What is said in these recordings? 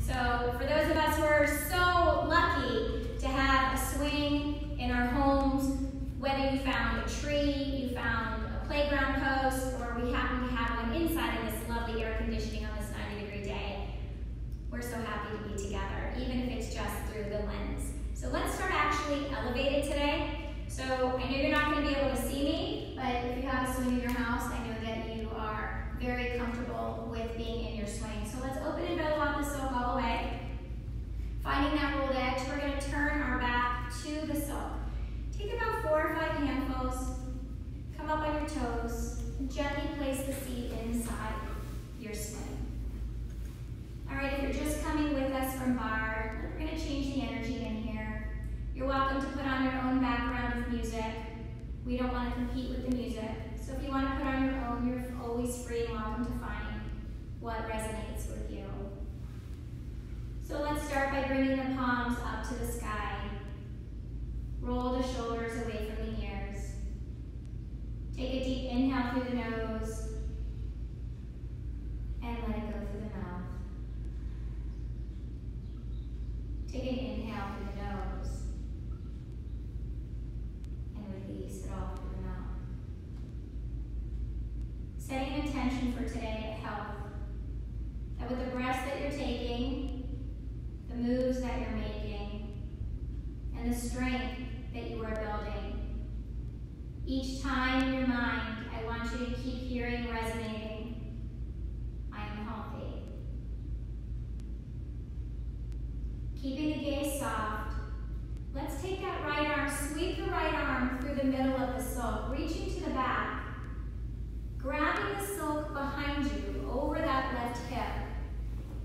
So for those of us who are so lucky to have a swing in our homes, whether you found a tree, you found a playground post, or we happen to have one inside in this lovely air conditioning on this 90-degree day, we're so happy to be together, even if it's just through the lens. So let's start actually elevated today. So I know you're not going to be able to see me, but if you have a swing in your house, I know that you are very comfortable with being in your swing. So let's open and bellow out the silk all the way. Finding that rolled edge, we're going to turn our back to the silk. Take about 4 or 5 handfuls, come up on your toes, and gently place the seat inside your swing. All right, if you're just coming with us from bar, we're going to change the energy in here. You're welcome to put on your own background of music. We don't want to compete with the music. So if you want to put on your own, you're always free and welcome to find what resonates with you. So let's start by bringing the palms up to the sky. Roll the shoulders away from the ears. Take a deep inhale through the nose and let it go through the mouth. Take an inhale through the nose and release it all through the mouth. Setting an intention for today of health, that with the breaths that you're taking, the moves that you're making, and the strength that you are building, each time in your mind, I want you to keep hearing resonating, I am healthy. Keeping the gaze soft, let's take that right arm, sweep the right arm through the middle of the silk, reaching to the back, grabbing the silk behind you over that left hip.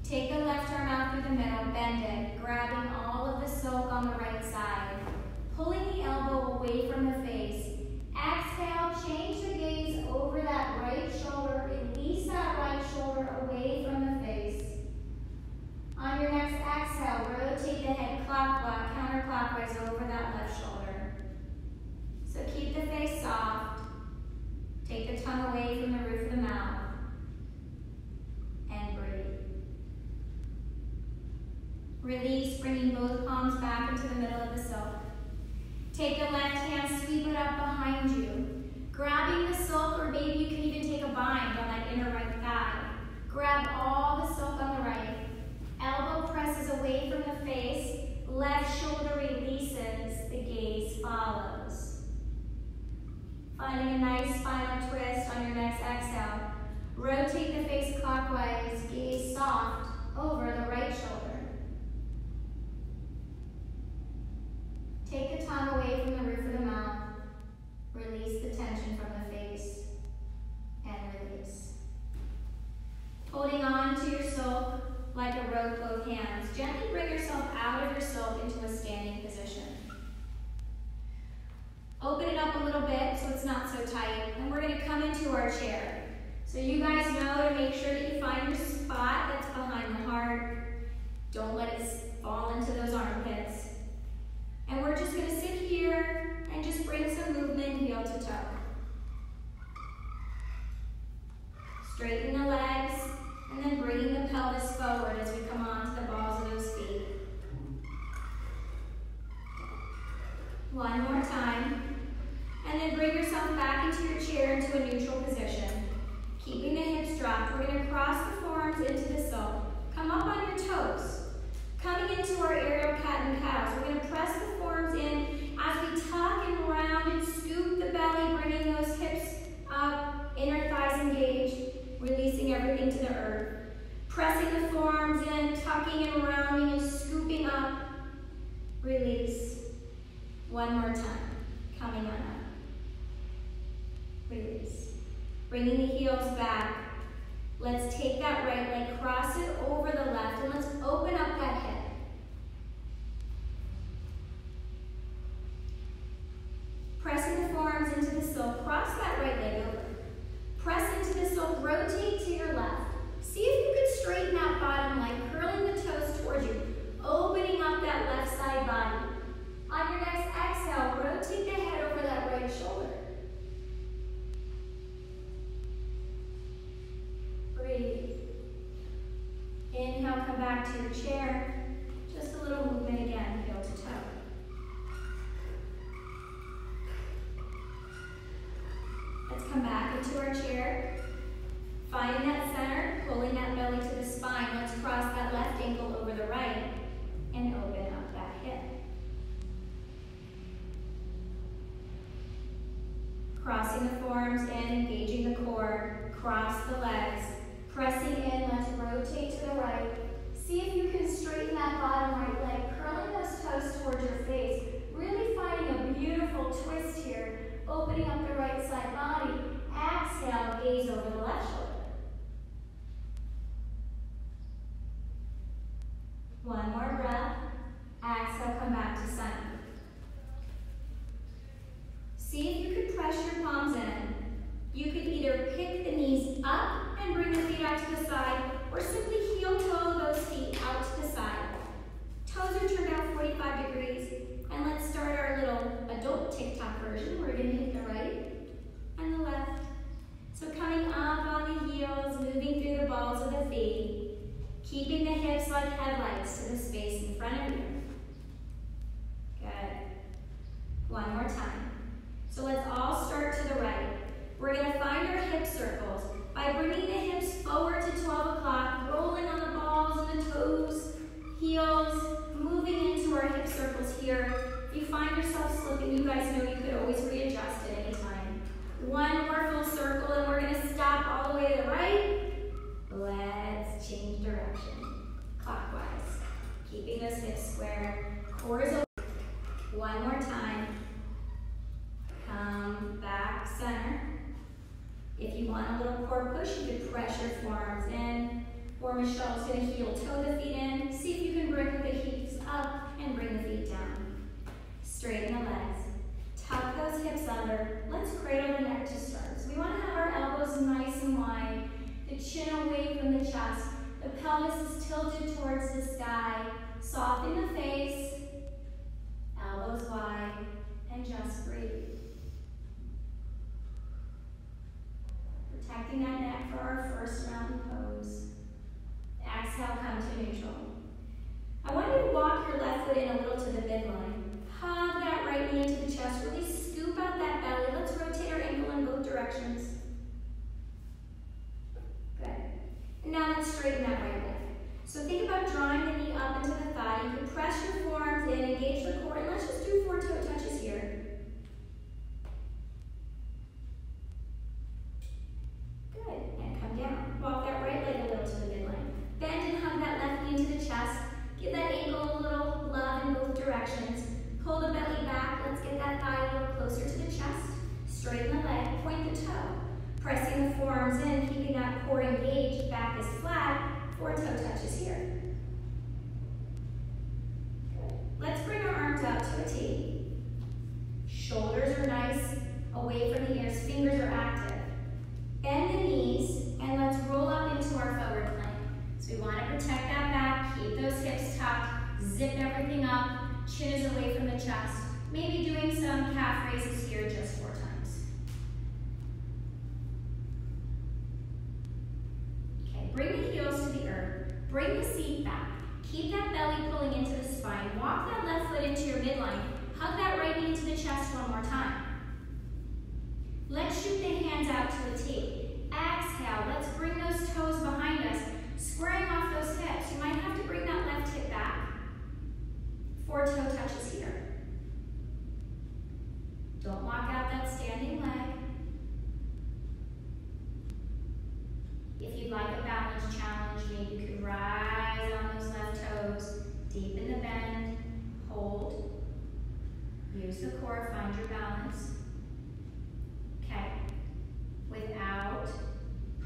Take the left arm out through the middle, bend it, grabbing all of the silk on the right side, pulling the elbow away from the face. Exhale, change the gaze over that right shoulder, release that right shoulder away from the face. On your next exhale, rotate the head clockwise, counterclockwise over that left shoulder. So keep the face soft. Take the tongue away from the roof of the mouth. And breathe. Release, bringing both palms back into the middle of the silk. Take the left hand, sweep it up behind you. Grabbing the silk, or maybe you can even take a bind on that inner right thigh. Grab all the silk on the right. Elbow presses away from the face. Left shoulder releases. The gaze follows. Finding a nice spinal twist on your next exhale. Rotate the face clockwise. Gaze soft over the right shoulder. Take the tongue away from the roof of the mouth. Release the tension from the face. And release. Holding on to your silk like a rope, both hands. Gently bring yourself out of your silk into a standing position. Open it up a little bit so it's not so tight. And we're going to come into our chair. So you guys know to make sure that you find your spot that's behind the heart. Don't let it fall into those armpits. And we're just going to sit here and just bring some movement heel to toe. Straighten the legs, and then bringing the pelvis forward as we come onto the balls of those feet. One more time. And then bring yourself back into your chair into a neutral position. Keeping the hips dropped, we're going to cross the forearms into the silk. Come up on your toes. Coming into our aerial cat and cows, we're going to press the forearms in as we tuck and round and scoop the belly, bringing those hips up, inner thighs engaged, releasing everything to the earth. Pressing the forearms in, tucking and rounding and scooping up. Release. One more time. Coming on up. Release. Bringing the heels back. Let's take that right leg, cross it over the left, and let's open up that hip. Pressing the forearms into the silk, cross that right leg over. Press into the silk, rotate to your left. See if you can straighten that bottom leg, curling the toes towards you, opening up that left side body. On your next exhale, rotate the head over that right shoulder. Breathe. Inhale, exhale, come back to your chair. Just a little movement again, heel to toe. Let's come back into our chair. Finding that center, pulling that belly to the spine. Let's cross that left ankle over the right and open up that hip. Crossing the forearms in, engaging the core. Cross the legs. Pressing in, let's rotate to the right. See if you can straighten that bottom right leg, curling those toes towards your face. Really finding a beautiful twist here. Opening up the right side body. Exhale, gaze over the left shoulder. One more breath. Exhale, come back to center. See if you could press your palms in. You could either pick the knees up and bring the feet out to the side, or simply heel toe those feet out to the side. Toes are turned out 45 degrees. And let's start our little adult TikTok version. We're going to hit the right and the left. So coming up on the heels, moving through the balls of the feet, keeping the hips like headlights to the space in front of you. Good. One more time. So let's all start to the right. We're going to find our hip circles by bringing the hips forward to 12 o'clock, rolling on the balls and the toes, heels, moving into our hip circles here. If you find yourself slipping, you guys know you could always readjust at any time. One more full circle, and we're going to stop all the way to the right. Let's change direction. Clockwise. Keeping those hips square. Core is open. One more time. Come back, center. If you want a little core push, you could press your forearms in. Or Michelle's going to heel toe the feet in. See if you can bring the hips up and bring the feet down. Straighten the legs. Tuck those hips under. Let's cradle the neck to start. So we want to have our elbows nice and wide. The chin away from the chest. The pelvis is tilted towards the sky. Soften the face. Elbows wide. And just breathe. Protecting that neck for our first mountain pose. Exhale, come to neutral. I want you to walk your left foot in a little to the midline. Hug that right knee into the chest. Really scoop out that belly. Let's rotate our ankle in both directions. Good. And now let's straighten that right leg. So think about drawing the knee up into the thigh. You can press your forearms in, engage the core, and let's just do 4 toe touches here. Good. And come down. Walk that right leg a little to the midline. Bend and hug that left knee into the chest. Give that ankle a little love in both directions. Pull the belly back. Let's get that thigh a little closer to the chest. Straighten the leg. Point the toe. Pressing the forearms in, keeping that core engaged. Back is flat. 4 toe touches here. Good. Let's bring our arms out to a T. Shoulders are nice, away from the ears. Fingers are active. Bend the knees, and let's roll up into our forward plank. So we want to protect that back, keep those hips tucked, zip everything up, chin is away from the chest. Maybe doing some calf raises here just 4 times. Okay, bring the heels to the earth. Bring the seat back. Keep that belly pulling into the spine. Walk that left foot into your midline. Hug that right knee to the chest one more time. Let's shoot the hands out to a T. Exhale, let's bring those toes behind us, squaring off those hips. You might have to bring that left hip back. 4 toe touches here. Don't lock out that standing leg. If you'd like a balance challenge, maybe you could rise on those left toes, deepen the bend, hold. Use the core, find your balance. Okay, without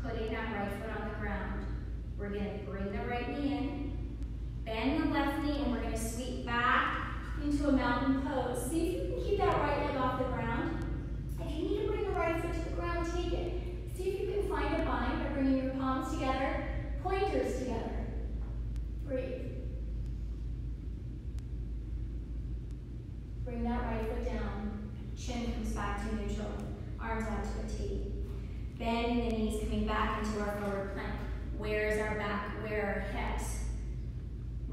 putting that right foot on the ground, we're going to bring the right knee in, bend the left knee, and we're going to sweep back into a mountain pose. See if you can keep that right leg off the ground. If you need to bring the right foot to the ground, take it. See if you can find a bind by bringing your palms together, pointers together. Breathe. Bring that right foot down. Chin comes back to neutral. Arms out to a T. Bending the knees, coming back into our forward plank. Where is our back? Where are our hips?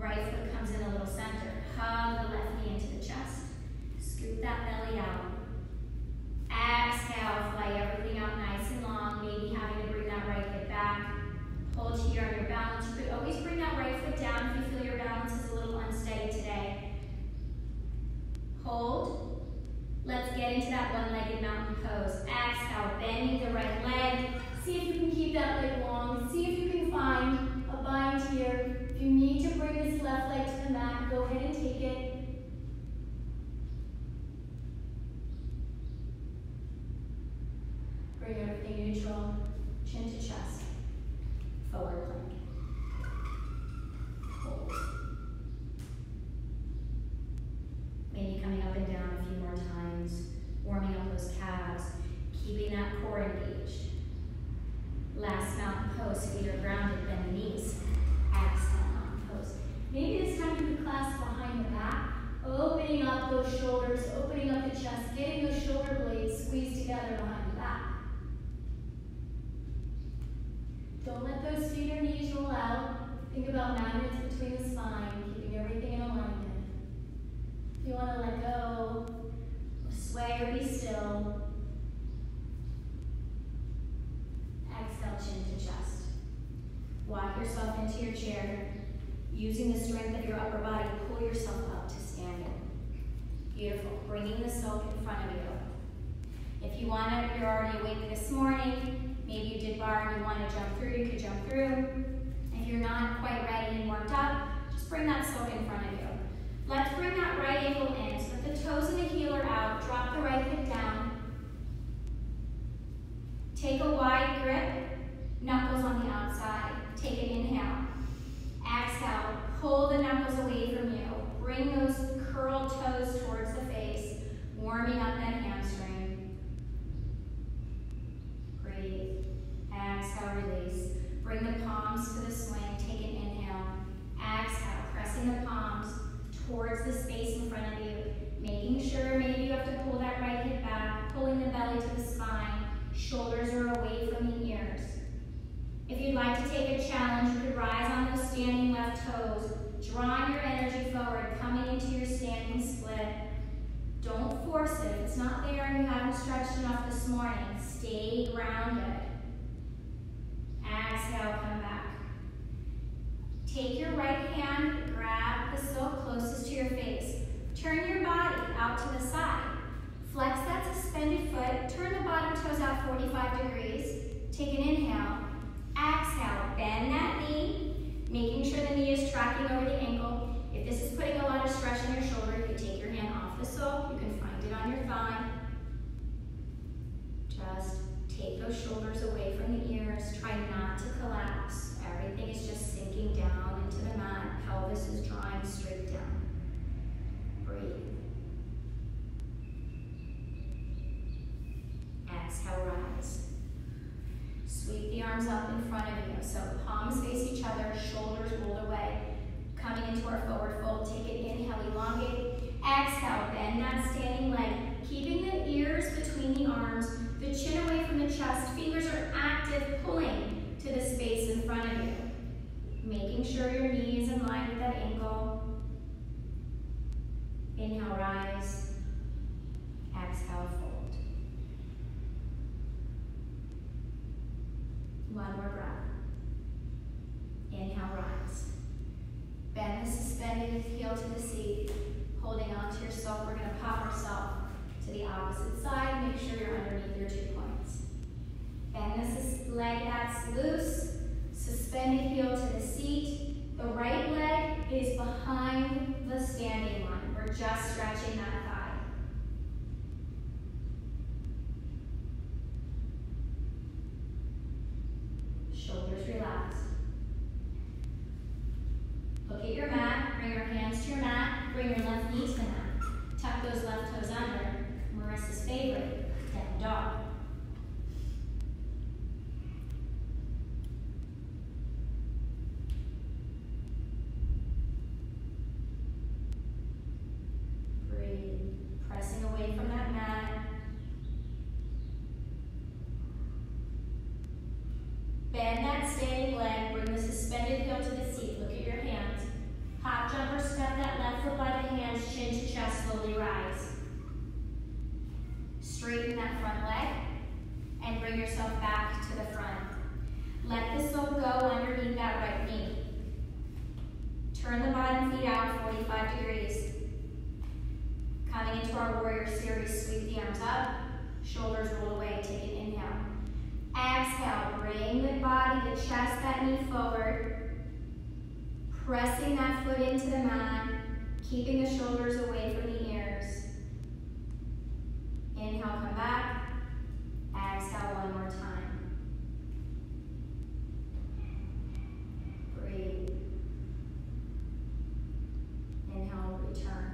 Right foot comes in a little center. Hug the left knee into the chest. Scoop that belly out. Exhale, fly everything out nice and long, maybe having to bring that right hip back. Hold here on your balance. You could always bring that right foot down if you feel your balance is a little unsteady today. Hold. Let's get into that one-legged mountain pose. Exhale, bending the right leg. See if you can keep that leg long. See if you can find a bind here. If you need to bring this left leg to the mat, go ahead and take it. Bring everything neutral, chin to chest. Forward plank. Hold. Maybe coming up and down a few more times, warming up those calves, keeping that core engaged. Last mountain pose, feet are grounded, bend the knees. Exhale, mountain pose. Maybe this time you can clasp behind the back, opening up those shoulders, opening up the chest, getting those shoulder blades squeezed together behind the back. Don't let those feet or knees roll out. Think about magnets between the spine, keeping everything in alignment. If you want to let go, sway or be still. Exhale, chin to chest. Walk yourself into your chair. Using the strength of your upper body, pull yourself up to standing. Beautiful. Bringing the silk in front of you. If you want to, you're already awake this morning. Maybe you did bar and you want to jump through, you could jump through. If you're not quite ready and warmed up, just bring that silk in front of you. Let's bring that right ankle in so that the toes and the heel are out. Drop the right hip down. Take a wide grip, knuckles on the outside. Take an inhale. Exhale, pull the knuckles away from you. Bring those curled toes towards the face, warming up that hamstring. Breathe. Exhale, release. Bring the palms to the swing. Take an inhale. Exhale, pressing the palms towards the space in front of you. Making sure maybe you have to pull that right hip back, pulling the belly to the spine. Shoulders are away from the ears. If you'd like to take a challenge, you could rise on those standing left toes, drawing your energy forward, coming into your standing split. Don't force it. If it's not there and you haven't stretched enough this morning, stay grounded. Exhale, come back. Take your right hand, grab the silk closest to your face. Turn your body out to the side. Flex that suspended foot, turn the bottom toes out 45 degrees. Take an inhale. Exhale, bend that knee, making sure the knee is tracking over the ankle. If this is putting a lot of stress on your shoulder, you can take your hand off the silk. You can find it on your thigh. Just take those shoulders away from the ears. Try not to collapse. Everything is just sinking down into the mat. Pelvis is drawing straight down. Breathe. Exhale, rise. Sweep the arms up in front of you. So palms face each other, shoulders rolled away. Coming into our forward fold, take an inhale, elongate. Exhale, bend that standing leg. Keeping the ears between the arms, the chin away from the chest. Fingers are active, pulling to the space in front of you. Making sure your knee is in line with that ankle. Inhale, rise. Exhale, fold. One more breath. Inhale, rise. Bend the suspended heel to the seat. Holding on to your silk, we're going to pop ourselves to the opposite side. Make sure you're underneath your 2 points. Bend this leg that's loose. Suspended heel to the seat. The right leg is behind the standing line. We're just stretching that thigh. Shoulders relaxed. Look at your mat. Bring your hands to your mat. Bring your left knee to the mat. Tuck those left toes under. Marissa's favorite, down dog. Breathe. Pressing away from that mat. Bend that standing leg, bring the suspended heel to the seat. Look at your hands. Pop chin to chest, slowly rise. Straighten that front leg and bring yourself back to the front. Let the soul go underneath that right knee. Turn the bottom feet out 45 degrees. Coming into our warrior series, sweep the arms up, shoulders roll away, take an inhale. Exhale, bring the body, the chest, that knee forward. Pressing that foot into the mat, keeping the shoulders away from the ears. Inhale, come back. Exhale one more time. Breathe. Inhale, return.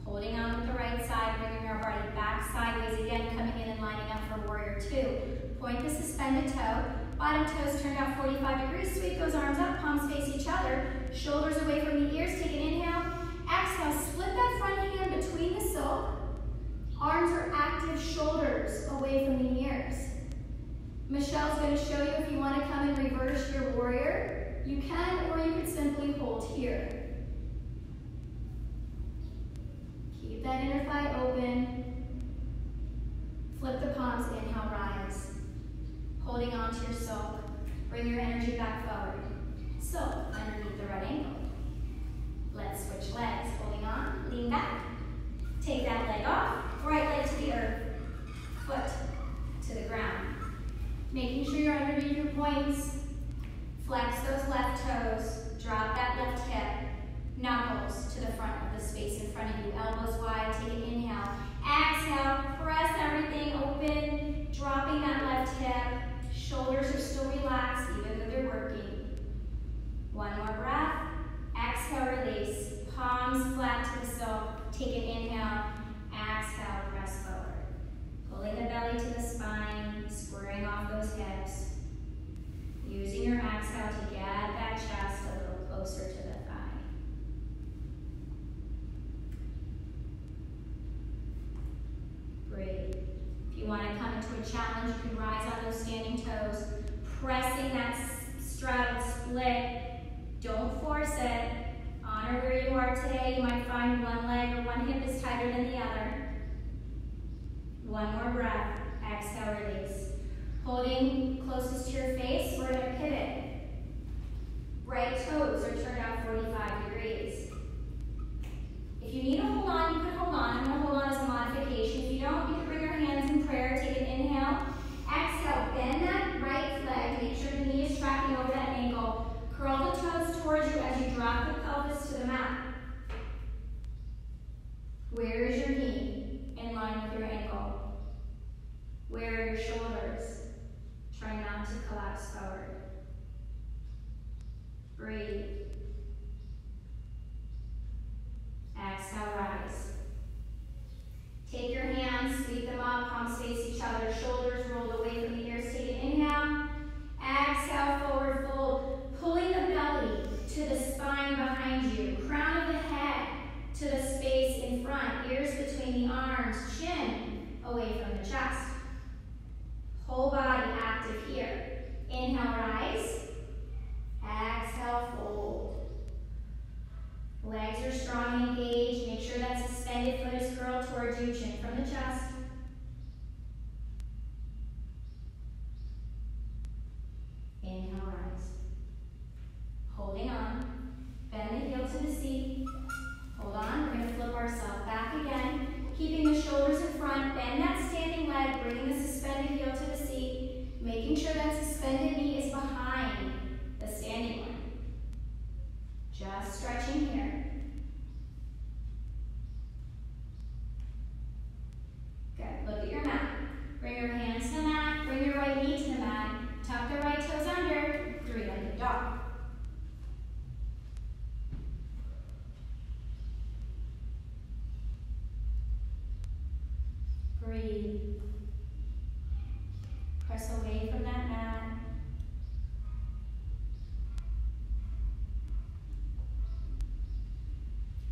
Holding on with the right side, bringing our body back sideways again, coming in and lining up for warrior two. Point the suspended toe. Bottom toes turned out 45 degrees. Sweep those arms up, palms face each other. Shoulders away from the ears. Take an inhale. Exhale, split that front hand between the silk. Arms are active, shoulders away from the ears. Michelle's going to show you if you want to come and reverse your warrior. You can, or you could simply hold here. Keep that inner thigh open. Flip the palms, inhale, rise. Holding on to your silk. Bring your energy back forward. Silk underneath the right ankle. Let's switch legs. Holding on, lean back. Take that leg off. Right leg to the earth. Foot to the ground. Making sure you're underneath your points. Flex those left toes. Drop that left hip. Knuckles to the front of the space in front of you. Elbows wide. Take an inhale. Exhale. Press everything open. Dropping that left hip. Shoulders are still relaxed even though they're working. One more breath. Exhale, release. Palms flat to the silk. Take an inhale. Exhale, press forward. Pulling the belly to the spine. Squaring off those hips. Using your exhale to get that chest a little closer to the thigh. Breathe. If you want to come into a challenge, you can rise on those standing toes, pressing that straddle split. Don't force it. Honor where you are today. You might find one leg or one hip is tighter than the other. One more breath. Exhale, release. Holding closest to your face, we're going to pivot. Right toes are turned out 45 degrees. If you need to hold on, you can hold on. I'm going to hold on as a modification. If you don't, you can bring your hands in prayer. Take an inhale. Exhale, bend that right leg. Make sure the knee is tracking over that ankle. Curl the toes towards you as you drop the pelvis to the mat. Where is your knee? In line with your ankle. Where are your shoulders? Try not to collapse forward. Breathe. Exhale, rise. Take your hands, sweep them up, palms face each other, shoulders rolled away from the ears. Take an inhale. Exhale, forward fold. Pulling the belly to the spine behind you. Crown of the head to the space in front. Ears between the arms. Chin away from the chest. Whole body active here. Inhale, rise. Exhale, fold. Legs are strong and engaged. Make sure that suspended foot is curled towards you. Chin from the chest. Inhale, rise. Holding on. Bend the heel to the seat. Hold on. We're going to flip ourselves back again. Keeping the shoulders in front. Bend that standing leg. Bringing the suspended heel to the seat. Making sure that suspended knee is behind the standing one. Just stretching here. Good. Look at your mat. Bring your hands to the mat. Bring your right knee to the mat. Tuck the right toes under. Three-legged dog. Breathe. Press away from that mat.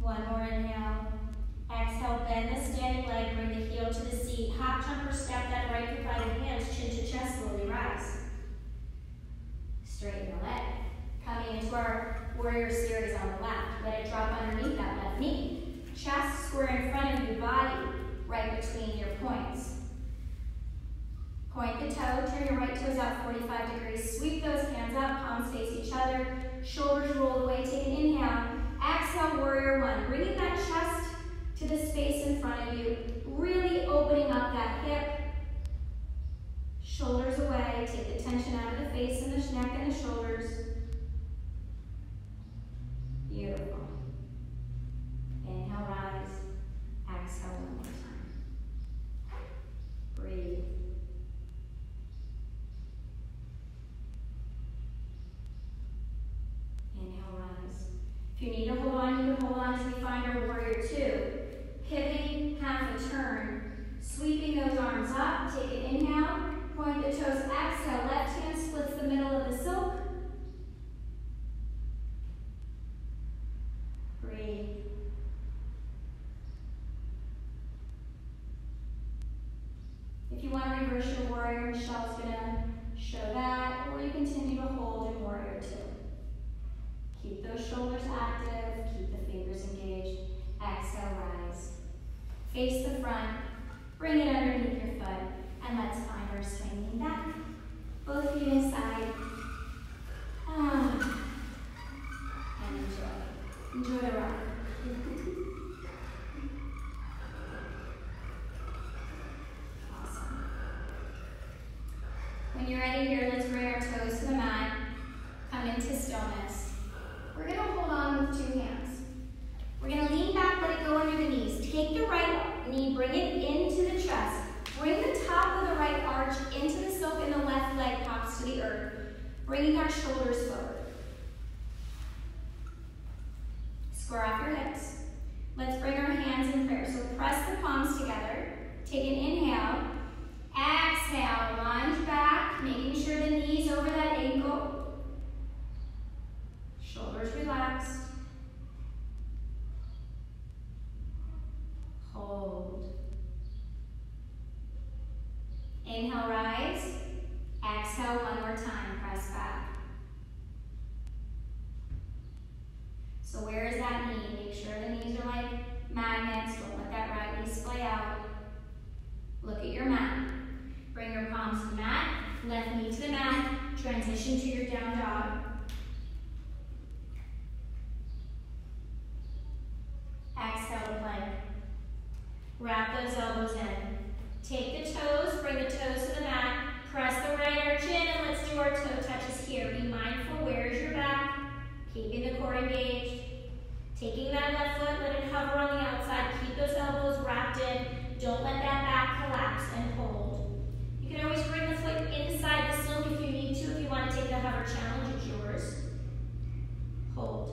One more inhale. Exhale, bend the standing leg, bring the heel to the seat. Hop, jump, or step that right provided hands, chin to chest, slowly rise. Straighten the leg. Coming into our warrior series on the left. Let it drop underneath that left knee. Chest square in front of you, body right between your points. Point the toe, turn your right toes out 45 degrees. Sweep those hands up, palms face each other. Shoulders roll away, take an inhale. Exhale, warrior one. Bringing that chest to the space in front of you. Really opening up that hip. Shoulders away, take the tension out of the face and the neck and the shoulders. Beautiful. Inhale, rise. Exhale one more time. Breathe. Inhale, rise. If you need to hold on, you can hold on as we find our warrior two. Pivoting, half a turn. Sweeping those arms up. Take an inhale. Point the toes. Exhale. Left hand splits the middle of the silk. Breathe. If you want to reverse your warrior, Michelle's going to show that, or you continue to hold in warrior two. Keep those shoulders active, keep the fingers engaged. Exhale, rise. Face the front, bring it underneath your foot, and let's find our swinging back. Both feet inside. And enjoy. Enjoy the rock. Awesome. When you're ready here, let's bring our toes to the mat. Come into stillness. We're going to hold on with two hands. We're going to lean back, let it go under the knees. Take the right knee, bring it into the chest. Bring the top of the right arch into the silk and the left leg pops to the earth. Bringing our shoulders forward. Square off your hips. Let's bring our hands in prayer. So press the palms together. Take an inhale. Exhale, lunge back, making sure the knees over that ankle. Shoulders relaxed. Hold. Inhale, rise. Exhale, one more time, press back. So where is that knee? Make sure the knees are like magnets. Don't let that right knee splay out. Look at your mat. Bring your palms to the mat. Left knee to the mat. Transition to your down dog. Exhale to plank. Wrap those elbows in. Take the toes, bring the toes to the mat. Press the right arch in, and let's do our toe touches here. Be mindful, where's your back? Keeping the core engaged. Taking that left foot, let it hover on the outside. Keep those elbows wrapped in. Don't let that back collapse, and hold. You can always bring the foot inside the silk if you need to. If you want to take the hover challenge, it's yours. Hold.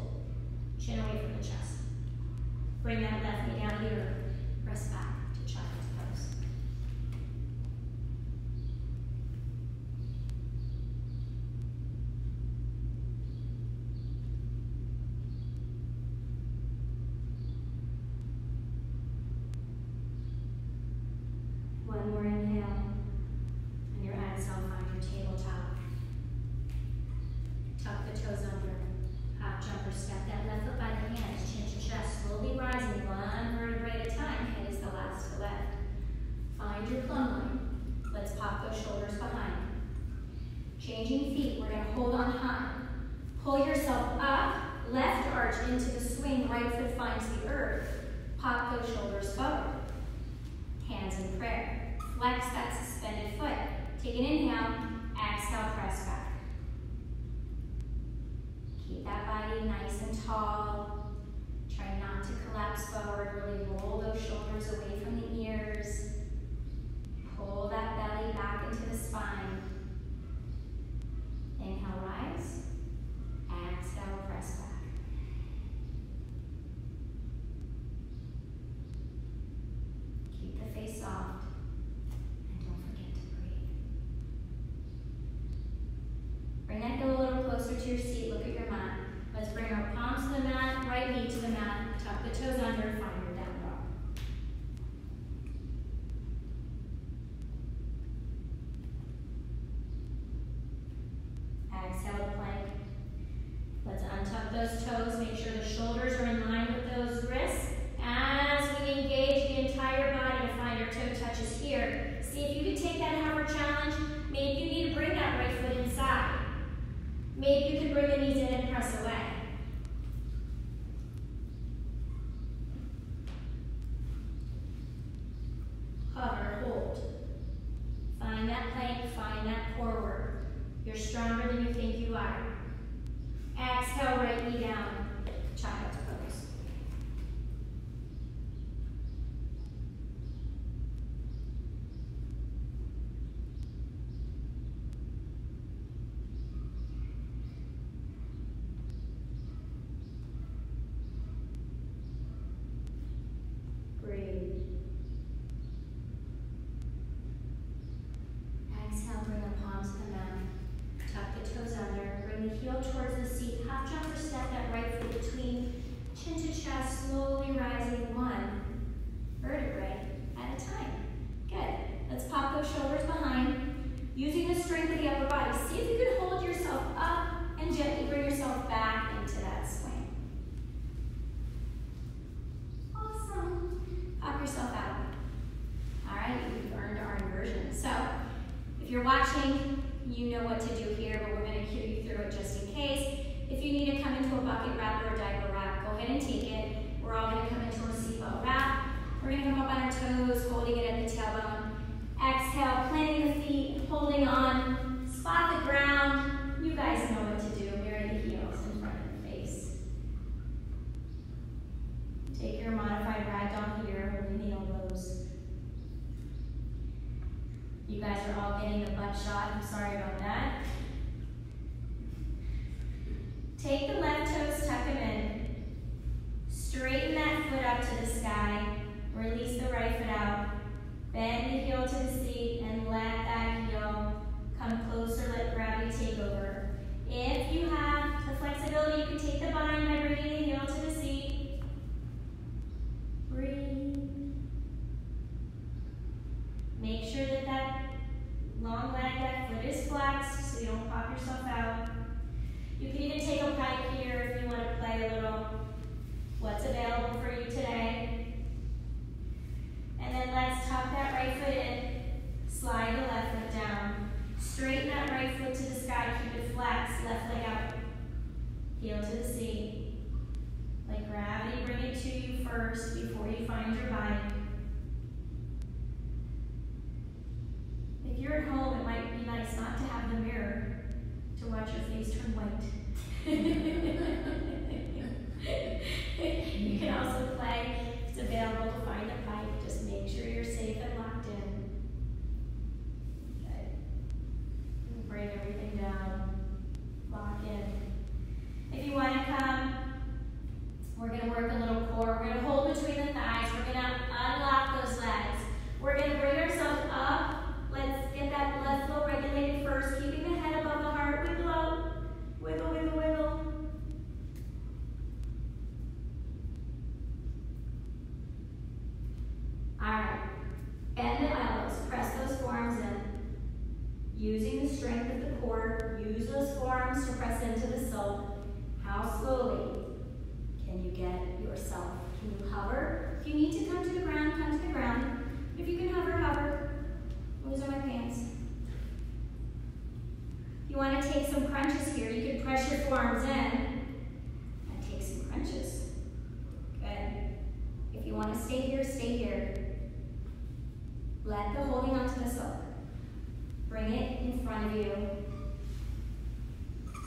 Chin away from the chest. Bring that left knee down here. Press back to child's pose. One more inhale. And your exhale, find your tabletop. Tuck the toes under. Hop, jump, or step that left foot by the hands. Chin to chest, slowly rising one vertebrae at a time. Head is the last to left. Find your plumb line. Let's pop those shoulders behind. Changing feet, we're going to hold on high. Pull yourself up, left arch into the swing, right foot finds the earth. Pop those shoulders forward. Hands in prayer. Flex that suspended foot. Take an inhale, exhale, press back. Keep that body nice and tall. Try not to collapse forward. Really roll those shoulders away from the ears. Pull that belly back into the spine. Inhale, rise. Exhale, press back. Keep the face soft. And don't forget to breathe. Bring that heel a little closer to your seat. Look at your mat. Let's bring our palms to the mat, right knee to the mat. Tuck the toes under, find your down dog. Exhale to plank. Let's untuck those toes. Make sure the shoulders are in line with those wrists. And your toe touches here. See if you can take that hover challenge. Maybe you need to bring that right foot inside. Maybe you can bring the knees in and press away. Hover, hold. Find that plank, find that core work. You're stronger than you think you are. Exhale, right knee down, child's pose. Breathe. Exhale, bring the palms to the mat. Tuck the toes under. Bring the heel towards the seat. Half jump or step that right foot between chin to chest, slowly rising one vertebrae at a time. Good. Let's pop those shoulders behind. Using the strength of the upper body. See if you can hold yourself up and gently bring yourself back into that swing. Awesome. Pop yourself out. All right, you've earned our inversion. So, if you're watching, you know what to do here, but we're going to cue you through it just in case. If you need to come into a bucket wrap or a diaper wrap, go ahead and take it. We're all going to come into a seatbelt wrap. We're going to come up on our toes, holding it at the tailbone. Exhale, planting the feet, holding on. Spot the ground. You guys know what to do. Mirror the heels in front of the face. Take your modified ragdoll here, holding the elbows. You guys are all getting a butt shot. I'm sorry about that. Take the left toes, tuck them in. Straighten that foot up to the sky. Release the right foot out. Bend the heel to the seat and let that heel come closer. Let gravity take over. If you have the flexibility, you can take the bind by bringing the heel to the seat. Breathe. Make sure that that long leg, that foot is flexed so you don't pop yourself out. You can even take a pike here if you want to play a little what's available for you today. And then let's tuck that right foot in, slide the left foot down. Straighten that right foot to the sky, keep it flexed, left leg out. Heel to the seat. Let gravity bring it to you first before you find your bind. If you're at home, it might be nice not to have the mirror to watch your face turn white. You can also play, if it's available, to find a pipe. Just make sure you're safe and locked in. Good. Bring everything down. Lock in. If you want to come, we're going to work a little core. We're going to hold between the thighs. We're going to unlock those legs. We're going to bring ourselves up. Let's get that blood flow regulated first, keeping the head above the heart. Wiggle out. Wiggle, wiggle, wiggle. All right. Bend the elbows. Press those forearms in. Using the strength of the core, use those forearms to press into the sole. How slowly can you get yourself? Can you hover? If you need to come to the ground, come to the ground. If you can hover, hover. Those are my pants. If you want to take some crunches here, you can press your forearms in and take some crunches. Good. If you want to stay here, stay here. Let the holding onto the sole. Bring it in front of you.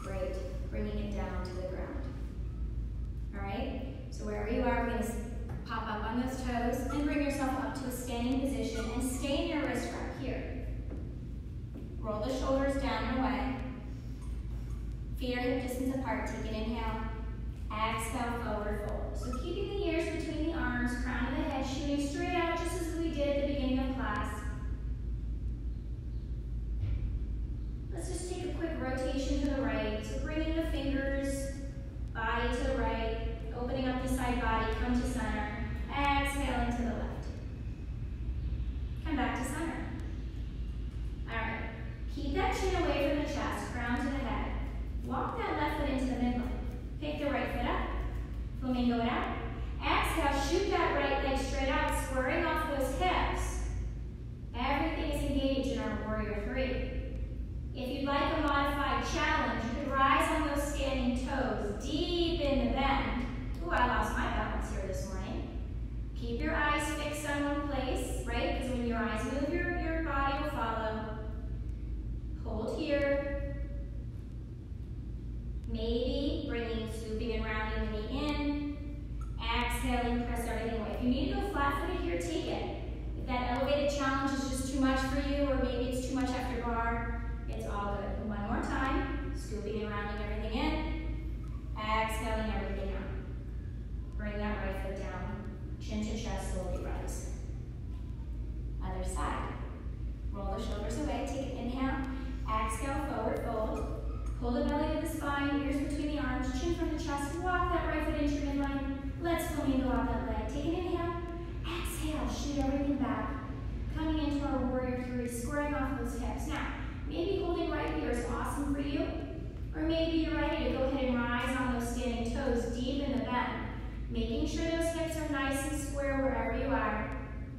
Great. Bringing it down to the ground. All right? So wherever you are, we're going to pop up on those toes and bring yourself up to a standing position and stay in your wrist wrap here. Roll the shoulders down and away. Feet are hip distance apart. Take an inhale. Exhale, forward fold. So keeping the ears between the arms, crown of the head, shooting straight out just as we did at the beginning of class. Let's just take a quick rotation to the right. So bringing the fingers, body to the right, opening up the side body, come to center. Exhaling to the left. Come back to center. All right. Keep that chin away from the chest, crown to the head. Walk that left foot into the midline. Pick the right foot up. Flamingo it out. Exhale, shoot that right leg straight out, squaring off those hips. Maybe scooping and rounding the knee in. Exhaling, press everything away. If you need to go flat-footed here, take it. If that elevated challenge is just too much for you, or maybe it's too much after bar, it's all good. And one more time, scooping and rounding everything in. Exhaling everything out. Bring that right foot down. Chin to chest, slowly rise. Other side. Roll the shoulders away. Take an inhale. Exhale, forward fold. Pull the belly to the spine, ears between the arms, chin from the chest. Walk that right foot into your midline. Let's flamingo out that leg. Take an inhale. Exhale, shoot everything back. Coming into our warrior three, squaring off those hips. Now, maybe holding right here is awesome for you. Or maybe you're ready to go ahead and rise on those standing toes deep in the bend. Making sure those hips are nice and square wherever you are.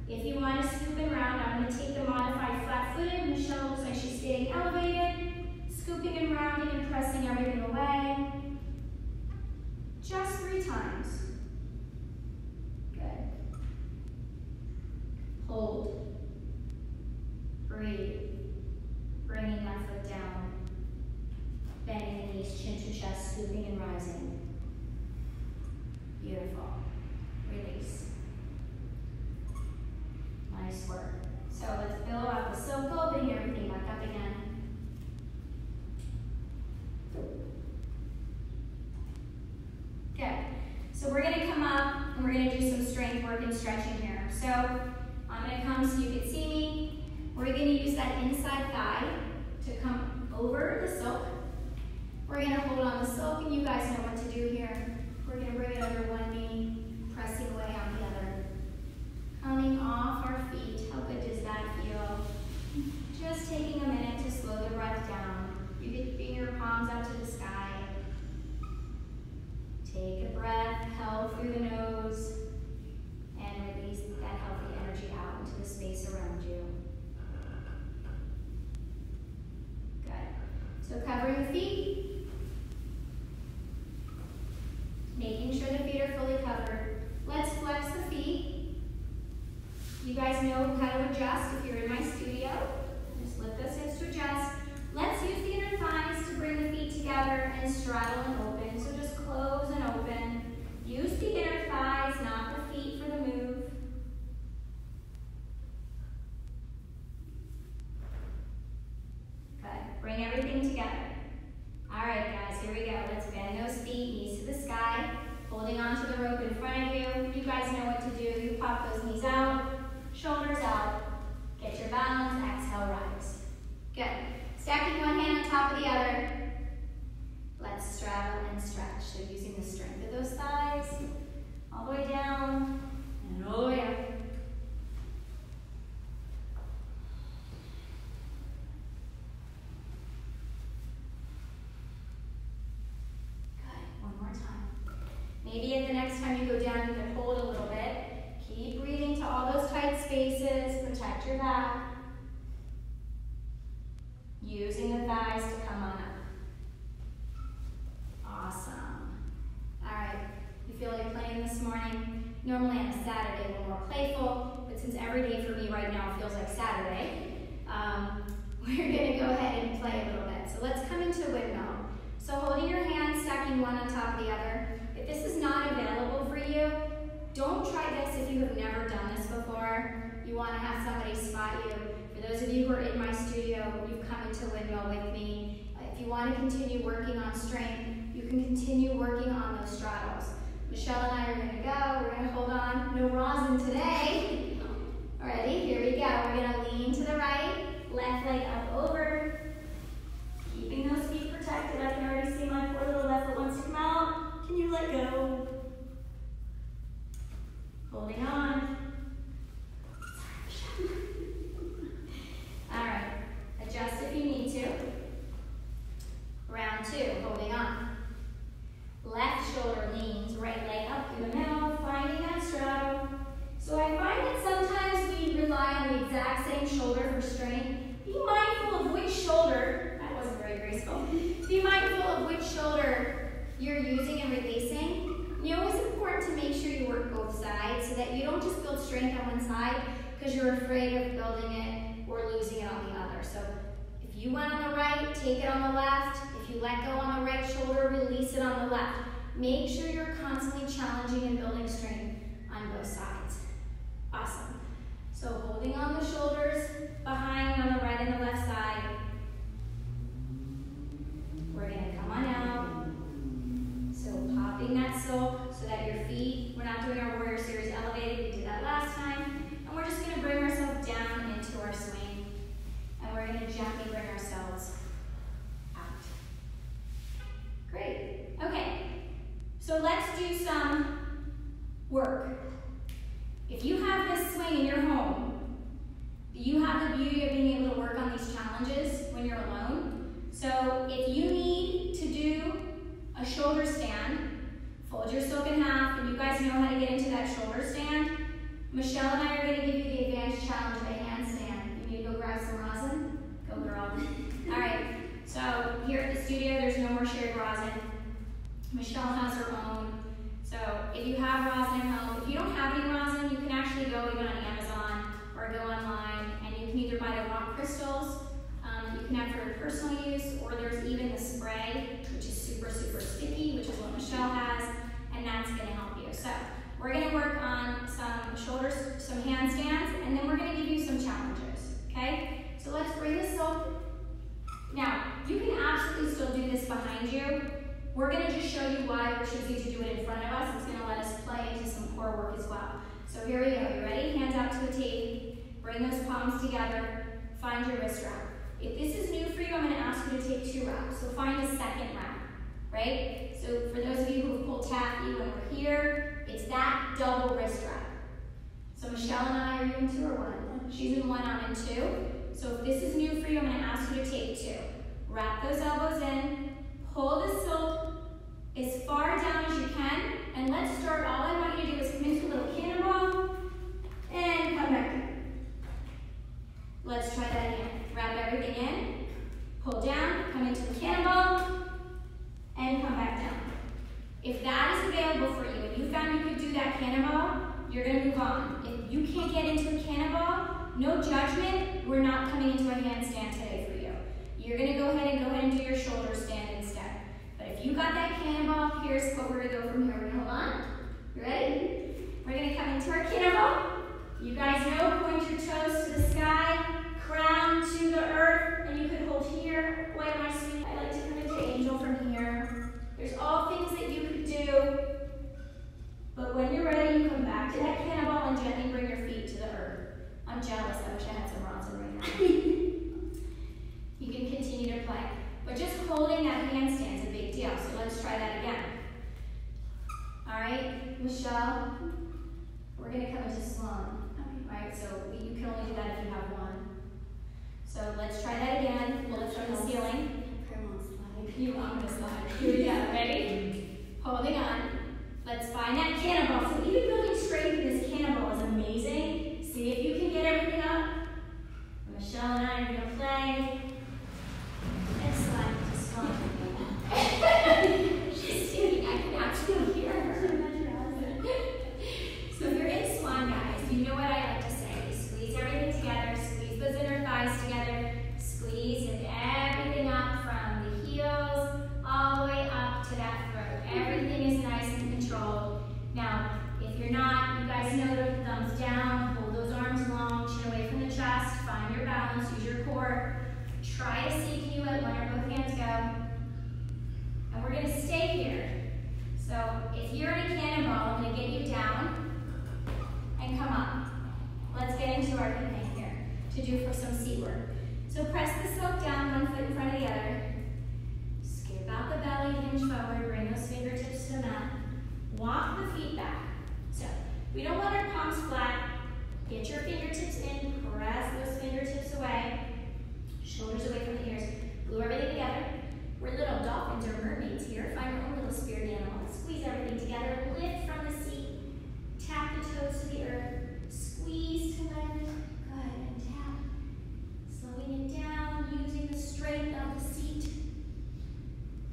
If you want to scoop and round, I'm going to take the modified flat-footed. Michelle looks like she's staying elevated. Scooping and rounding and pressing everything away. Just 3 times. Good. Hold. Breathe. Bringing that foot down. Bending the knees, chin to chest, scooping and rising. Beautiful. Release. Nice work. So let's billow out the circle, bring everything back up again. Good. So we're going to come up and we're going to do some strength work and stretching here. So I'm going to come so you can see me. We're going to use that inside thigh to come over the silk. We're going to hold on the silk, and you guys know what to do here. We're going to bring it under one knee, pressing away on the other. Coming off our feet. How good does that feel? Just taking a minute to slow the breath down. You can bring your palms up to the sky. Take a breath, held through the nose, and release that healthy energy out into the space around you. Good. So covering the feet. Making sure the feet are fully covered. Let's flex the feet. You guys know how to adjust if you're in my studio. Just lift those hips to adjust. Let's use the inner thighs to bring the feet together and straddle and open. So just close and open. Use the inner thighs, not the feet for the move. Good. Bring everything together. All right, guys, here we go. Let's bend those feet, knees to the sky, holding onto the rope in front of you. You guys know what to do. You pop those knees out, shoulders out. Get your balance. Exhale, rise. Good. Stacking one hand on top of the other. Let's straddle and stretch. So using the strength of those thighs, all the way down and all the way up. Good. One more time. Maybe at the next time you go down, you can hold a little bit. Keep breathing to all those tight spaces. Protect your back. Using the thighs to come on up. Awesome. All right. You feel like playing this morning? Normally on a Saturday we're more playful, but since every day for me right now feels like Saturday, we're going to go ahead and play a little bit. So let's come into windmill. So holding your hands, stacking one on top of the other. If this is not available for you, don't try this if you have never done this before. You want to have somebody spot you. For those of you who are in my studio, you've come into windmill with me. If you want to continue working on strength, you can continue working on those straddles. Michelle and I are going to go. We're going to hold on. No rosin today. Alrighty, here we go. We're going to lean to the right, left leg up over. Keeping those feet protected. I can already see my poor little left foot wants to come out. Can you let go? Holding on. All right, adjust if you need to. Round 2, holding on. Left shoulder leans, right leg up through the middle, finding that straddle. So I find that sometimes we rely on the exact same shoulder for strength. Be mindful of which shoulder, that wasn't very graceful. Be mindful of which shoulder you're using and releasing. You know, it's important to make sure you work both sides so that you don't just build strength on one side because you're afraid of building it or losing it on the other. So if you went on the right, take it on the left. If If you let go on the right shoulder, release it on the left. Make sure you're constantly challenging and building strength on both sides. Awesome. So holding on the shoulders behind on the right and the left side. We're going to come on out. So popping that silk so that your feet, we're not doing our warrior series elevated, we did that last time. And we're just going to bring ourselves down into our swing. And we're going to gently bring ourselves out. Great. Okay. So let's do some work. If you have this swing in your home, you have the beauty of being able to work on these challenges when you're alone. So if you need to do a shoulder stand, fold your silk in half, and you guys know how to get into that shoulder stand. Michelle and I are going to give you the advanced challenge of a handstand. You need to go grab some rosin? Go girl. All right, so here at the studio, there's no more shared rosin. Michelle has her own. So if you have rosin at home, if you don't have any rosin, you can actually go even on Amazon or go online, and you can either buy the rock crystals you can have for your personal use, or there's even the spray, which is super, super sticky, which is what Michelle has, and that's going to help you. So we're going to work on some shoulders, some handstands, and then we're going to give you some challenges, okay? So let's bring the silk. Now, you can absolutely still do this behind you. We're going to just show you why we're choosing to do it in front of us. It's going to let us play into some core work as well. So here we go. You ready? Hands out to a T. Bring those palms together. Find your wrist wrap. If this is new for you, I'm going to ask you to take 2 wraps. So find a second wrap, right? So for those of you who have pulled taffy when we're here, it's that double wrist wrap. So Michelle and I, are you in 2 or 1? She's in 1, I'm in 2. So if this is new for you, I'm going to ask you to take 2. Wrap those elbows in. Pull the silk as far down as you can, and let's start. All I want you to do is come into a little cannonball and come back. Let's try that again. Wrap everything in, pull down, come into the cannonball, and come back down. If that is available for you and you found you could do that cannonball, you're going to move on. If you can't get into a cannonball, no judgment, we're not coming into a handstand today for you. You're going to go ahead and do your shoulder stand instead. But if you got that cannonball, here's what we're going to go from here. We're going to hold on. You ready? We're going to come into our cannonball. You guys know, point your toes to the sky, crown to the earth, and you could hold here. Boy, my sweet, I like to come into angel from here. There's all things that you could do. But when you're ready, you come back to that cannonball and gently bring your feet to the earth. I'm jealous. I wish I had some rosin right now. You can continue to play. But just holding that handstand is a big deal. So let's try that again. All right, Michelle, we're going to come into swan. All right, so you can only do that if you have 1. So let's try that again. We'll lift from the ceiling. I'm going to slide. Here we go. Ready? Holding on. Let's find that cannonball. So even building strength in this cannonball is amazing. See if you can get everything up. Michelle and I are going to play. And slide to swan. She's singing. I can actually hear her. So if you're in swan, guys, you know what I like to say. Squeeze everything together. Squeeze those inner thighs together. Squeeze everything up from the heels all the way up to that throat. Everything is nice and controlled. Now, if you're not, you guys know the thumbs down. Hold those arms long. Chin away from the chest. Find your balance. Use your core. Try to see you at 1 or both hands go. And we're going to stay here. So if you're in a cannonball, I'm going to get you down and come up. Let's get into our picnic here to do for some seat work. So press the silk down, 1 foot in front of the other. Skip out the belly, hinge forward, bring those fingertips to the mat. Walk the feet back. So we don't want our palms flat. Get your fingertips in, press those fingertips away. Shoulders away from the ears. Glue everything together. We're little dolphins or mermaids here. Find your own little spirit animal. Squeeze everything together. Lift from the seat. Tap the toes to the earth. Squeeze to land. Good. And tap. Slowing it down, using the strength of the seat.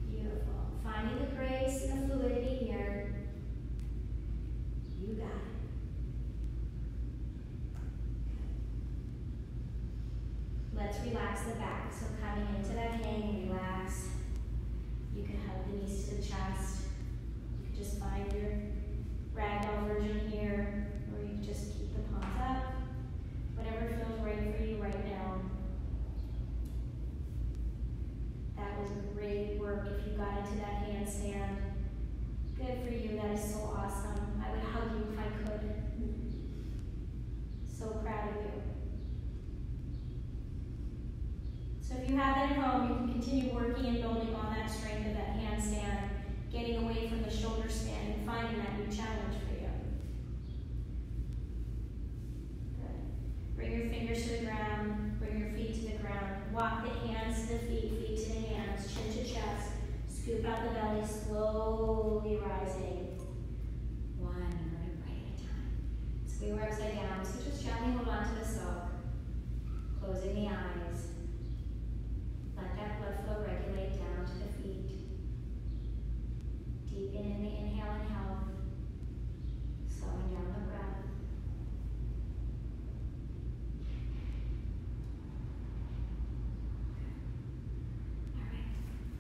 Beautiful. Finding the grace and the fluidity here. You got it. Let's relax the back. So coming into that hang, relax. the chest. You can just find your ragdoll version here, or you can just keep the palms up. Whatever feels right for you right now. That was great work if you got into that handstand. Good for you, that is so awesome. I would hug you if I could. So proud of you. So if you have that at home, you can continue working and building on that strength of that handstand, getting away from the shoulder stand and finding that new challenge for you. Good. Bring your fingers to the ground, bring your feet to the ground. Walk the hands to the feet, feet to the hands, chin to chest. Scoop out the belly, slowly rising. One vertebrae at a time. So we were upside down, so just gently hold on to the silk. Closing the eyes. Let that blood flow regulate down to the feet. Deepen in the inhale and health. Slowing down the breath.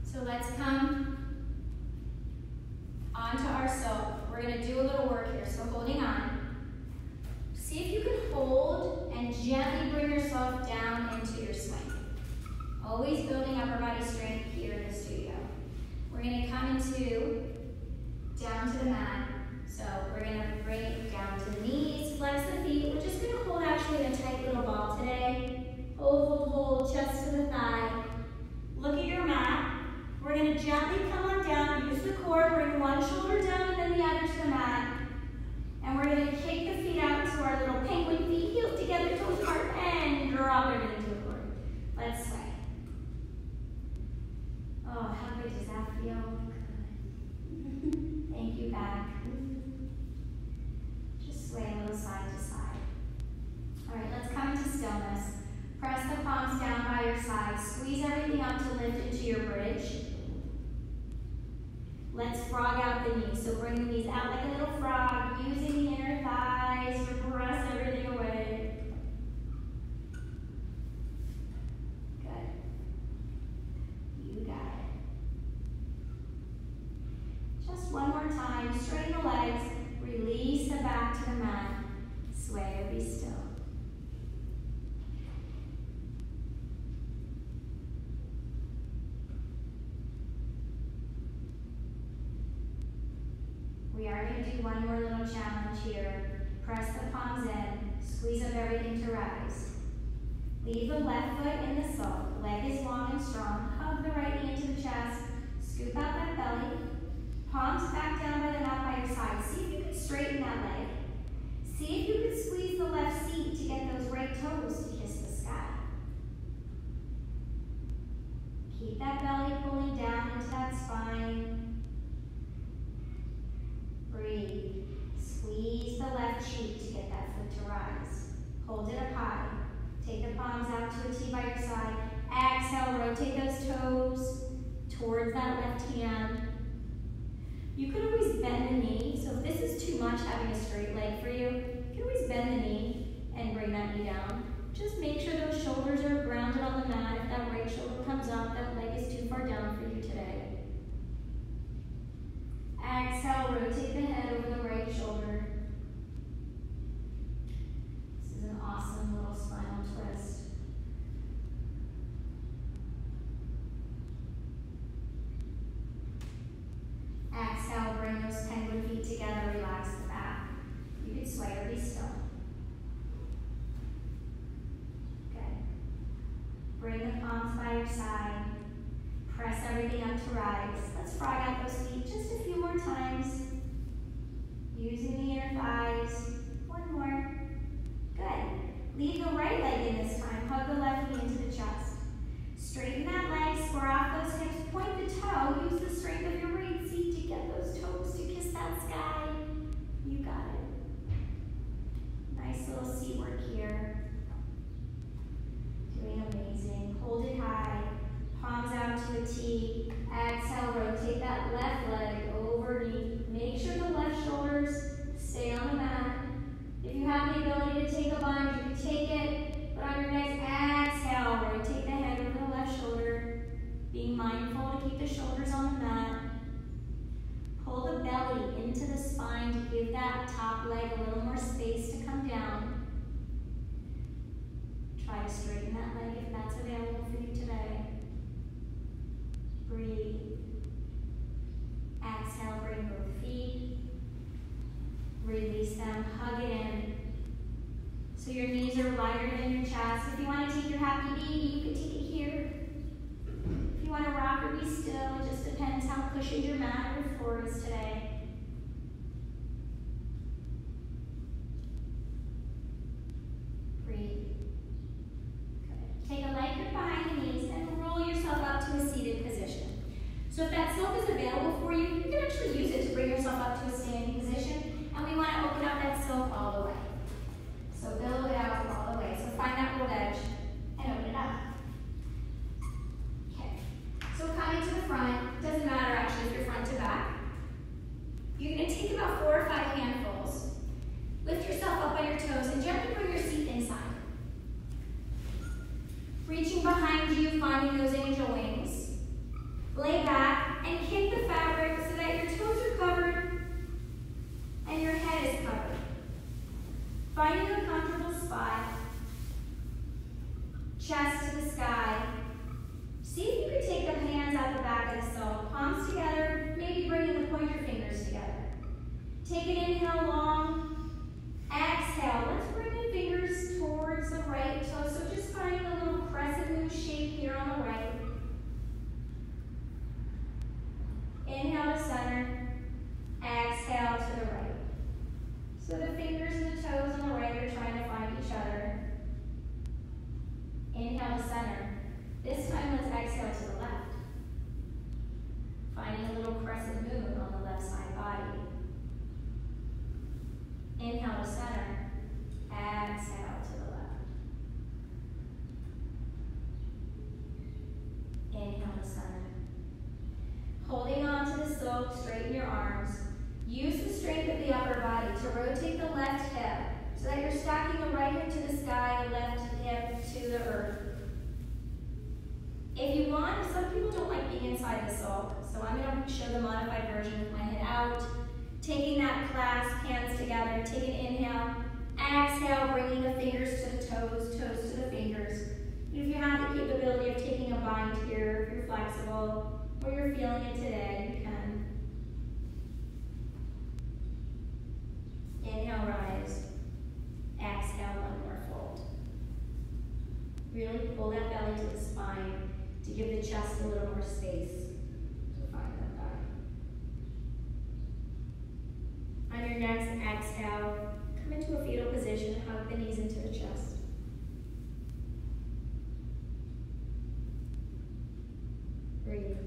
So let's come onto our silk. We're going to do a little work here. So holding on. See if you can hold and gently bring yourself down into your swing. Always building upper body strength here in the studio. We're going to come into down to the mat. So we're going to bring it down to the knees, flex the feet. We're just going to hold actually in a tight little ball today. Hold, hold, hold, chest to the thigh. Look at your mat. We're going to gently come on down, use the core, bring one shoulder down and then the other to the mat. And we're going to kick the feet out to our little penguin feet, heels together, toes apart, and drop it into the floor. Let's sway. Oh, how good does that feel? Good. Thank you, back. Just sway a little side to side. All right, let's come into stillness. Press the palms down by your side. Squeeze everything up to lift into your bridge. Let's frog out the knees. So bring the knees out like a little frog, using the inner thighs to press everything away. Good. You got it. Just one more time. Straighten the legs. Release the back to the mat. Sway or be still. We are going to do one more little challenge here. Press the palms in. Squeeze up everything to rise. Leave the left foot in the silk. Leg is long and strong. Hug the right knee into the chest. Scoop out that belly. Palms back down by the mat by your side. See if you can straighten that leg. See if you can squeeze the left seat to get those right toes to kiss the sky. Keep that belly pulling down into that spine. Breathe. Squeeze the left cheek to get that foot to rise. Hold it up high. Take the palms out to a T by your side. Exhale, rotate those toes towards that left hand. You could always bend the knee. So if this is too much having a straight leg for you, you can always bend the knee and bring that knee down. Just make sure those shoulders are grounded on the mat. If that right shoulder comes up, that leg is too far down for you today. Exhale, rotate the head over the right shoulder. This is an awesome little spinal twist. Exhale, bring those penguin feet together, relax the back. You can sway or be still. Good. Bring the palms by your side. Press everything up to rise. Let's frog out those feet just a few more times. Using the inner thighs. One more. Good. Leave the right leg in this time. Hug the left knee into the chest. Straighten that leg, square off those hips, point the toe. Use the strength of your right seat to get those toes to kiss that sky. You got it. Nice little seat work here. Doing amazing. Hold it high. Palms out to a T. Exhale, rotate that left leg over knee. Make sure the left shoulders stay on the mat. If you have the ability to take a lunge, you can take it. But on your next exhale, rotate the head over the left shoulder. Being mindful to keep the shoulders on the mat. them, hug it in. So your knees are wider than your chest. If you want to take your happy baby, you can take it here. If you want to rock or be still, it just depends how cushioned your mat or your floor is today. Breathe. Good. Take a light grip behind the knees and roll yourself up to a seated position. So if that silk is available for you, you can actually use it to bring yourself up to a standing position. And we want to open up that silk all the way. So build it out all the way. So find that rolled edge and open it up. Okay. So coming to the front, doesn't matter actually if you're front to back. You're going to take about 4 or 5 handfuls. Lift yourself up on your toes and gently bring your seat inside. Reaching behind you, finding those angel wings. Lay back and kick the fabric so that your toes are covered and your head is covered. Finding a comfortable spot, chest to the sky. See if you can take the hands out the back of the silk, palms together, maybe bringing the pointer fingers together. Take an inhale long, exhale. Let's bring the fingers towards the right toe, so just finding a little crescent moon shape here on the right. Inhale to center, exhale to the right. So the fingers and the toes on the right are trying to find each other. Inhale to center. This time let's exhale to the left. Finding a little crescent moon on the left side body. Inhale to center, exhale to the left. Inhale to center. Holding on to the silk, straighten your arms. Use the strength of the upper body to rotate the left hip so that you're stacking the right hip to the sky, the left hip to the earth. If you want, some people don't like being inside the silk, so I'm going to show the modified version with my head out. Taking that clasp, hands together, take an inhale, exhale, bringing the fingers to the toes, toes to the fingers. If you have the capability of taking a bind here, if you're flexible, or you're feeling it today, you can. Inhale, rise. Exhale, one more fold. Really pull that belly to the spine to give the chest a little more space to find that back. On your next exhale, come into a fetal position and hug the knees into the chest. Breathe.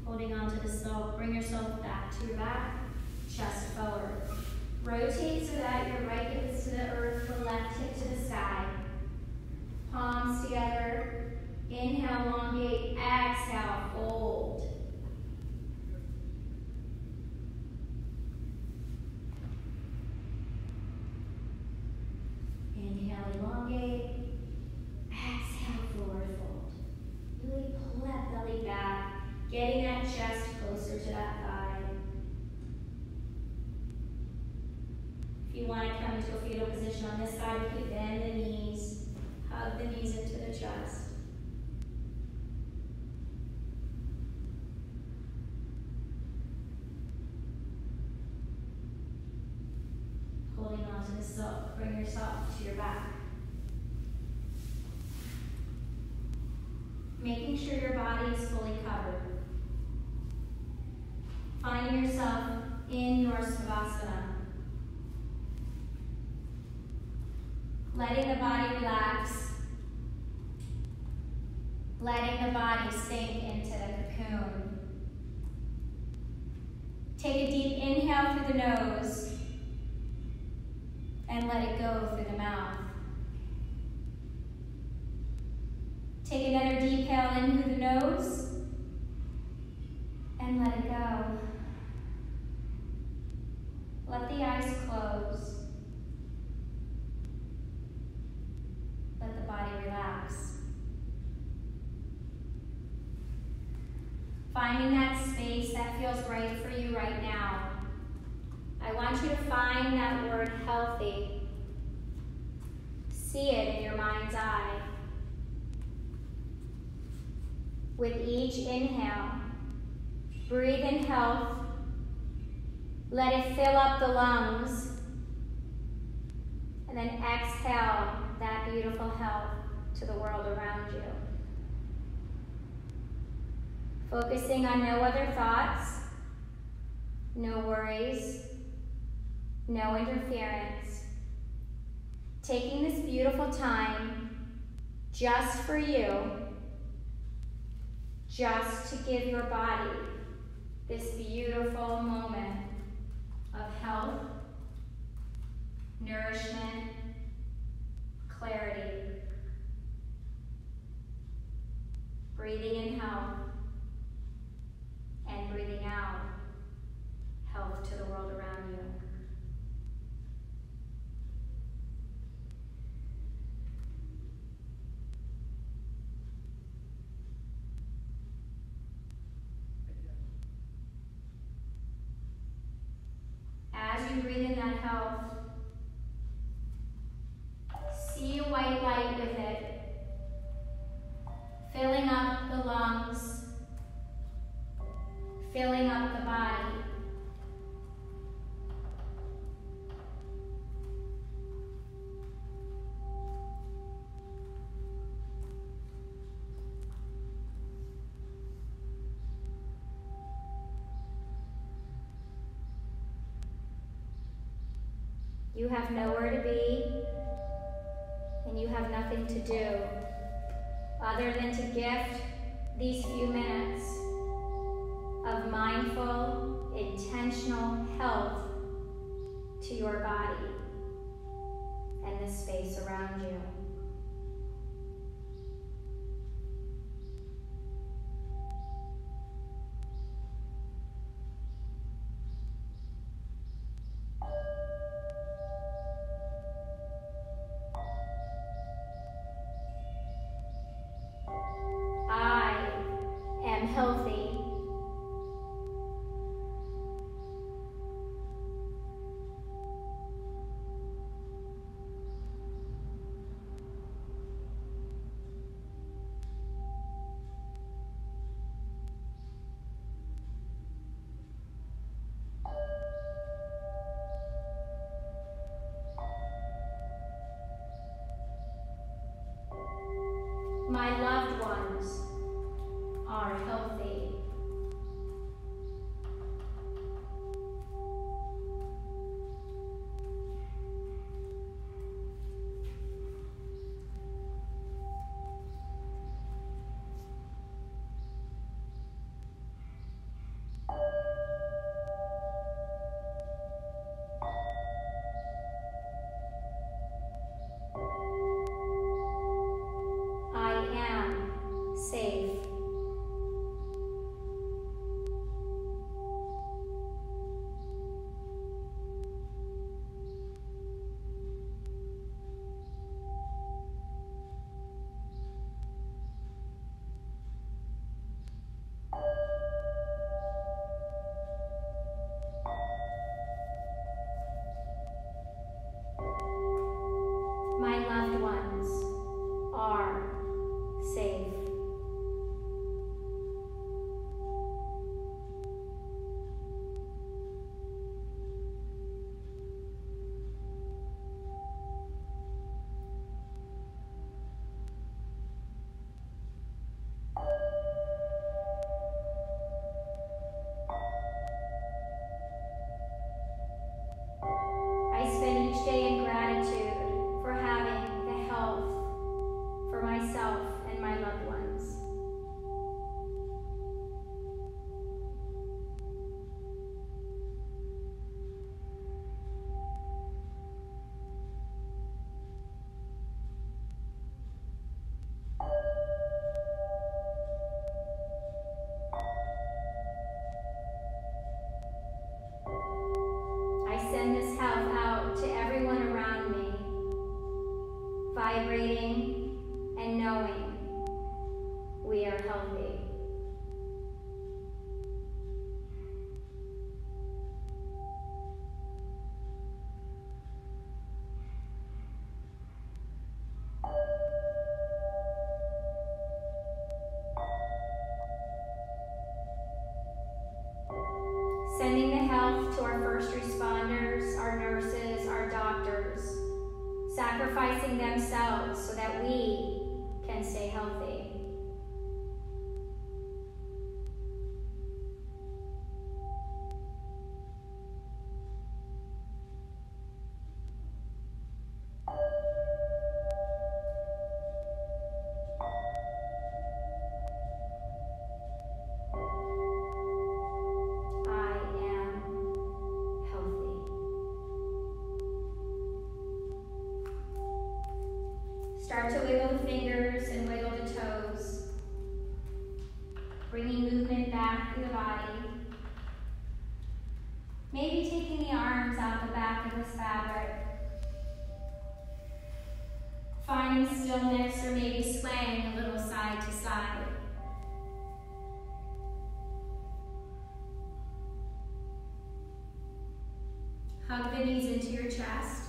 Holding on to the silk, bring yourself back to your back, chest forward. Rotate so that your right hip is to the earth, the left hip to the sky. Palms together. Inhale, elongate. Exhale, fold. Inhale, elongate. Exhale, forward fold. Really pull that belly back, getting that chest closer to that thigh. If you want to come into a fetal position on this side, you can bend the knees, hug the knees into the chest. Holding on to the silk, bring yourself to your back. Making sure your body is fully covered. Finding yourself in your Savasana. Letting the body relax. Letting the body sink into the cocoon. Take a deep inhale through the nose and let it go through the mouth. Take another deep inhale in through the nose and let it go. Let the eyes close. Let the body relax. Finding that space that feels right for you right now. I want you to find that word healthy. See it in your mind's eye. With each inhale, breathe in health. Let it fill up the lungs. And then exhale that beautiful health to the world around you. Focusing on no other thoughts, no worries, no interference. Taking this beautiful time just for you, just to give your body this beautiful moment of health, nourishment, clarity. Breathing in health and breathing out health to the world around you. As you breathe in that health, see a white light with it, filling up the lungs, filling up the body. You have nowhere to be, and you have nothing to do other than to gift these few minutes of mindful, intentional health to your body and the space around you. Healthy. sacrificing themselves so that we can stay healthy. Start to wiggle the fingers and wiggle the toes, bringing movement back through the body. Maybe taking the arms out the back of this fabric. Finding stillness or maybe swaying a little side to side. Hug the knees into your chest.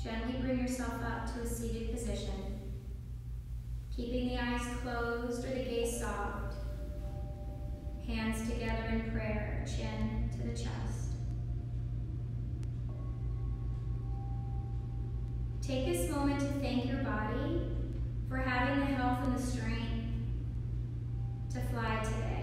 Gently bring yourself up to a seated position, keeping the eyes closed or the gaze soft. Hands together in prayer, chin to the chest. Take this moment to thank your body for having the health and the strength to fly today.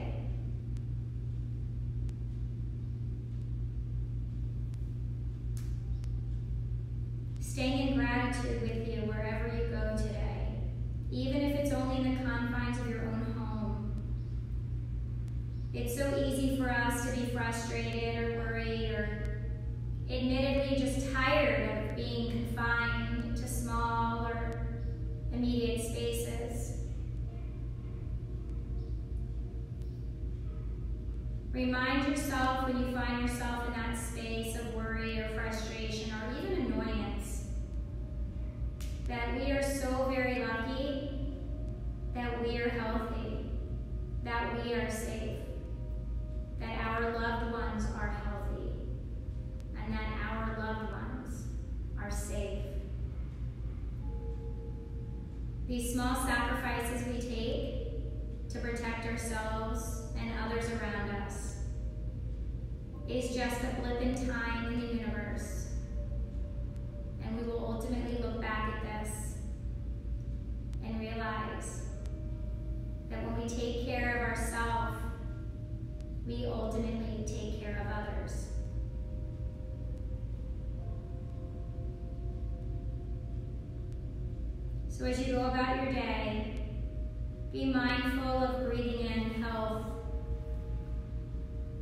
Staying in gratitude with you wherever you go today, even if it's only in the confines of your own home. It's so easy for us to be frustrated or worried or admittedly just tired of being confined to small or immediate spaces. Remind yourself when you find yourself in that space of worry or frustration or even annoyance that we are so very lucky that we are healthy, that we are safe, that our loved ones are healthy, and that our loved ones are safe. These small sacrifices we take to protect ourselves and others around us is just a blip in time in the universe. And we will ultimately look back at this and realize that when we take care of ourselves, we ultimately take care of others. So as you go about your day, be mindful of breathing in health,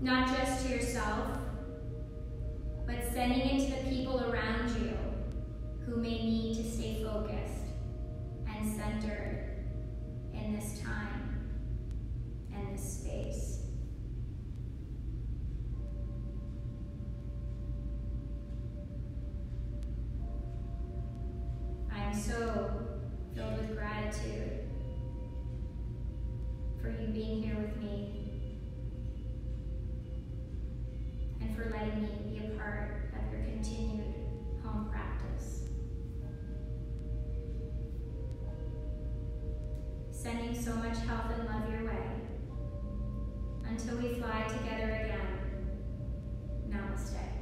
not just to yourself, but sending it to the people around you who may need to stay focused and centered in this time and this space. I am so filled with gratitude for you being here with me and for letting me be a part of your continued home practice. Sending so much health and love your way until we fly together again. Namaste.